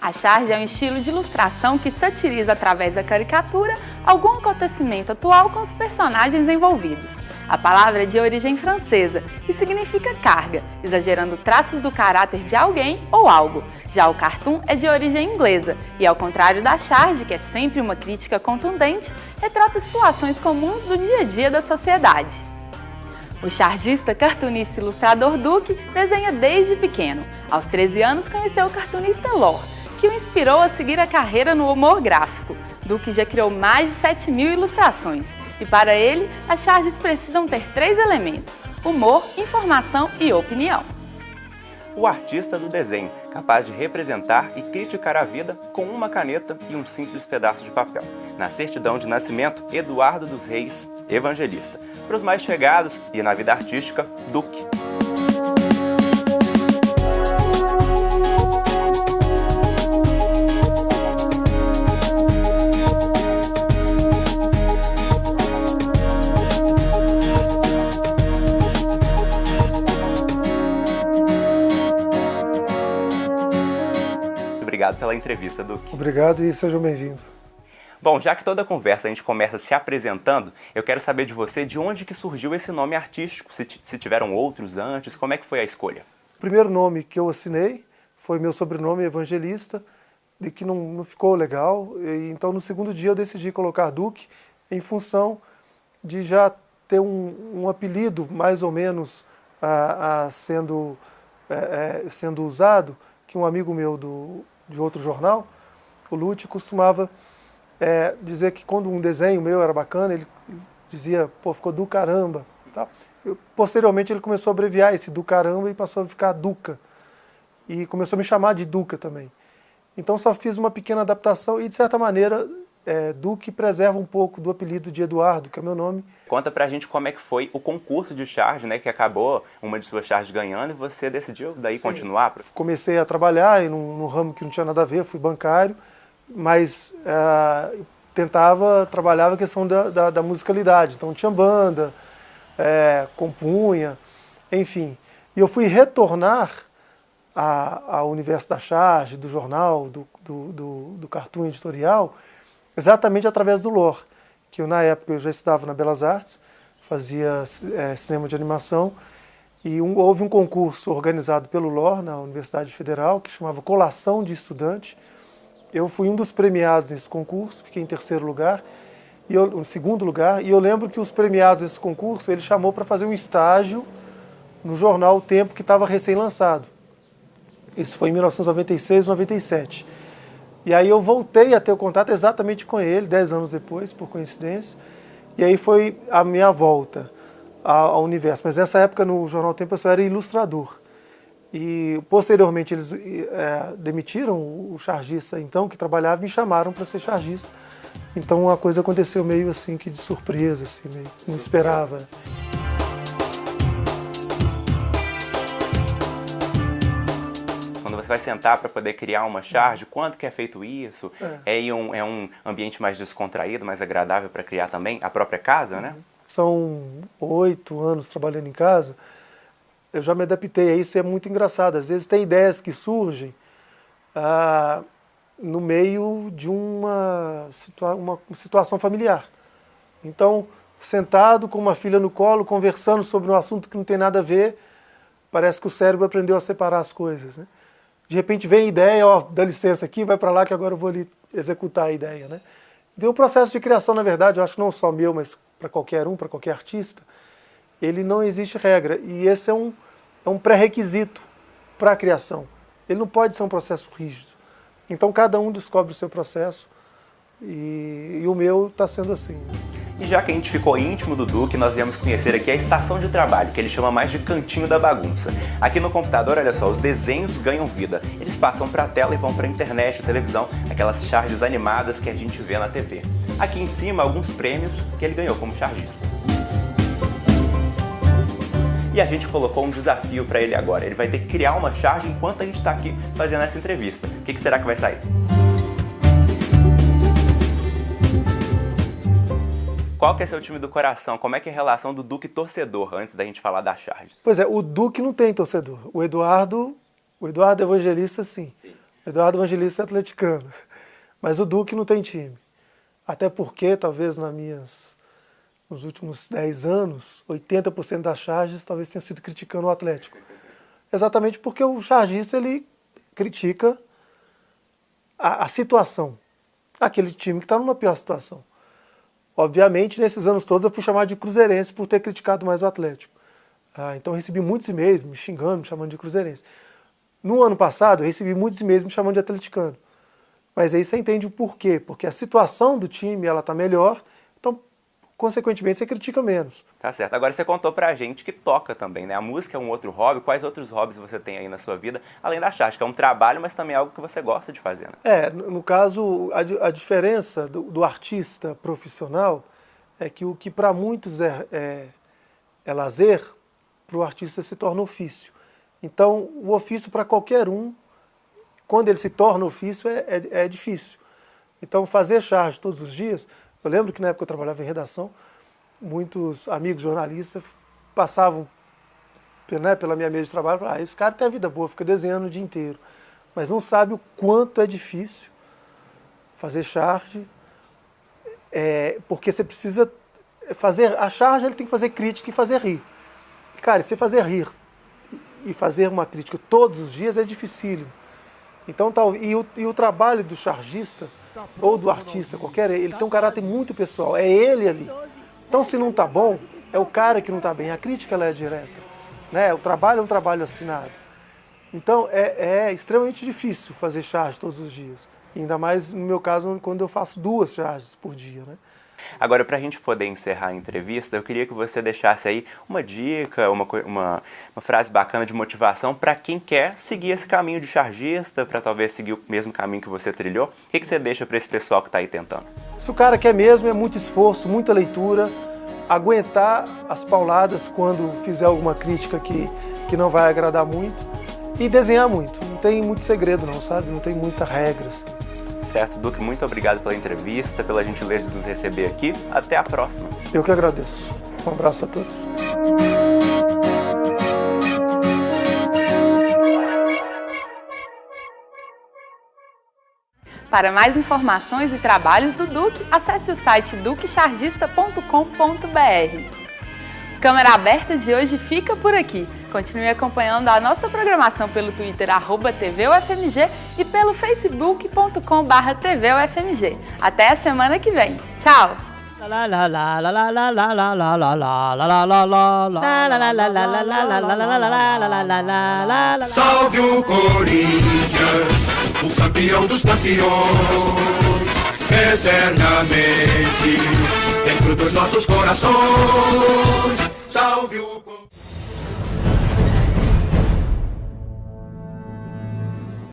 A charge é um estilo de ilustração que satiriza através da caricatura algum acontecimento atual com os personagens envolvidos. A palavra é de origem francesa e significa carga, exagerando traços do caráter de alguém ou algo. Já o cartoon é de origem inglesa e, ao contrário da charge, que é sempre uma crítica contundente, retrata situações comuns do dia a dia da sociedade. O chargista, cartunista e ilustrador Duque desenha desde pequeno. Aos 13 anos conheceu o cartunista Lor, que o inspirou a seguir a carreira no humor gráfico. Duque já criou mais de 7.000 ilustrações e, para ele, as charges precisam ter 3 elementos: humor, informação e opinião. O artista do desenho, capaz de representar e criticar a vida com uma caneta e um simples pedaço de papel. Na certidão de nascimento, Eduardo dos Reis Evangelista. Para os mais chegados e na vida artística, Duque. Obrigado pela entrevista, Duque. Obrigado e sejam bem-vindos. Bom, já que toda a conversa a gente começa se apresentando, eu quero saber de você de onde que surgiu esse nome artístico, se tiveram outros antes, como é que foi a escolha? O primeiro nome que eu assinei foi meu sobrenome Evangelista, e que não ficou legal, e então no segundo dia eu decidi colocar Duque em função de já ter um apelido mais ou menos sendo usado, que um amigo meu de outro jornal, o Lute, costumava dizer que quando um desenho meu era bacana, ele dizia, pô, ficou do caramba. Tá? Posteriormente ele começou a abreviar esse do caramba e passou a ficar Duca. E começou a me chamar de Duca também. Então só fiz uma pequena adaptação e, de certa maneira, Duque preserva um pouco do apelido de Eduardo, que é meu nome. Conta pra gente como é que foi o concurso de charge, né, que acabou uma de suas charges ganhando e você decidiu daí continuar? Comecei a trabalhar num ramo que não tinha nada a ver, fui bancário, mas trabalhava a questão da musicalidade. Então tinha banda, compunha, enfim. E eu fui retornar ao universo da charge, do jornal, do cartoon editorial, exatamente através do Lor, que na época eu já estava na Belas Artes, fazia cinema de animação, e houve um concurso organizado pelo Lor na Universidade Federal, que chamava Colação de Estudante. Eu fui um dos premiados nesse concurso, fiquei em terceiro lugar, em segundo lugar, e eu lembro que os premiados desse concurso, ele chamou para fazer um estágio no jornal O Tempo, que estava recém-lançado. Isso foi em 1996, 97. E aí eu voltei a ter o contato exatamente com ele, 10 anos depois, por coincidência. E aí foi a minha volta ao universo. Mas nessa época, no Jornal Tempo, eu só era ilustrador. E posteriormente eles demitiram o chargista, então, que trabalhava, e me chamaram para ser chargista. Então a coisa aconteceu meio assim, que de surpresa, assim, meio, não esperava. Quando você vai sentar para poder criar uma charge, quando que é feito isso? É um ambiente mais descontraído, mais agradável para criar também a própria casa, né? São 8 anos trabalhando em casa, eu já me adaptei a isso e é muito engraçado. Às vezes tem ideias que surgem no meio de uma situação familiar. Então, sentado com uma filha no colo, conversando sobre um assunto que não tem nada a ver, parece que o cérebro aprendeu a separar as coisas, né? De repente vem a ideia, ó, dá licença aqui, vai para lá que agora eu vou ali executar a ideia, né? Então, o processo de criação, na verdade, eu acho que não só meu, mas para qualquer um, para qualquer artista, ele não existe regra. E esse é um pré-requisito para a criação. Ele não pode ser um processo rígido. Então, cada um descobre o seu processo e o meu está sendo assim. E já que a gente ficou íntimo do Duque, nós viemos conhecer aqui a estação de trabalho, que ele chama mais de cantinho da bagunça. Aqui no computador, olha só, os desenhos ganham vida. Eles passam para a tela e vão para a internet, televisão, aquelas charges animadas que a gente vê na TV. Aqui em cima, alguns prêmios que ele ganhou como chargista. E a gente colocou um desafio para ele agora. Ele vai ter que criar uma charge enquanto a gente está aqui fazendo essa entrevista. O que será que vai sair? Qual que é seu time do coração? Como é que é a relação do Duque torcedor, antes da gente falar da charge? Pois é, o Duque não tem torcedor. O Eduardo Evangelista, sim. Eduardo Evangelista é atleticano, mas o Duque não tem time. Até porque, talvez nos últimos 10 anos, 80% das charges talvez tenham sido criticando o Atlético. Exatamente porque o chargista ele critica a situação, aquele time que está numa pior situação. Obviamente, nesses anos todos eu fui chamado de cruzeirense por ter criticado mais o Atlético. Então eu recebi muitos e-mails me xingando, me chamando de cruzeirense. No ano passado eu recebi muitos e-mails me chamando de atleticano. Mas aí você entende o porquê, porque a situação do time ela está melhor, então consequentemente você critica menos. Tá certo. Agora você contou pra gente que toca também, né? A música é um outro hobby. Quais outros hobbies você tem aí na sua vida, além da charge, que é um trabalho, mas também é algo que você gosta de fazer, né? No caso, a diferença do artista profissional é que o que para muitos é lazer, para o artista se torna ofício. Então, o ofício para qualquer um, quando ele se torna ofício, é difícil. Então, fazer charge todos os dias, eu lembro que na época eu trabalhava em redação, muitos amigos jornalistas passavam pela minha mesa de trabalho e falavam, esse cara tem a vida boa, fica desenhando o dia inteiro. Mas não sabe o quanto é difícil fazer charge, porque você precisa fazer... A charge ele tem que fazer crítica e fazer rir. Cara, se fazer rir e fazer uma crítica todos os dias é dificílimo. Então, o trabalho do chargista ou do artista qualquer, ele tem um caráter muito pessoal, é ele ali. Então, se não está bom, é o cara que não está bem. A crítica ela é direta, né? O trabalho é um trabalho assinado. Então, é extremamente difícil fazer charge todos os dias. Ainda mais no meu caso, quando eu faço 2 charges por dia, né? Agora, para a gente poder encerrar a entrevista, eu queria que você deixasse aí uma dica, uma frase bacana de motivação para quem quer seguir esse caminho de chargista, para talvez seguir o mesmo caminho que você trilhou. O que você deixa para esse pessoal que está aí tentando? Se o cara quer mesmo, é muito esforço, muita leitura, aguentar as pauladas quando fizer alguma crítica que não vai agradar muito e desenhar muito. Não tem muito segredo não, sabe? Não tem muita regra, assim. Certo, Duque, muito obrigado pela entrevista, pela gentileza de nos receber aqui. Até a próxima. Eu que agradeço. Um abraço a todos. Para mais informações e trabalhos do Duque, acesse o site duquechargista.com.br. Câmera Aberta de hoje fica por aqui. Continue acompanhando a nossa programação pelo Twitter @TVUFMG e pelo facebook.com/TVUFMG. Até a semana que vem. Tchau! Salve o Corinthians, o campeão dos campeões, eternamente dentro dos nossos corações. Salve o Corinthians.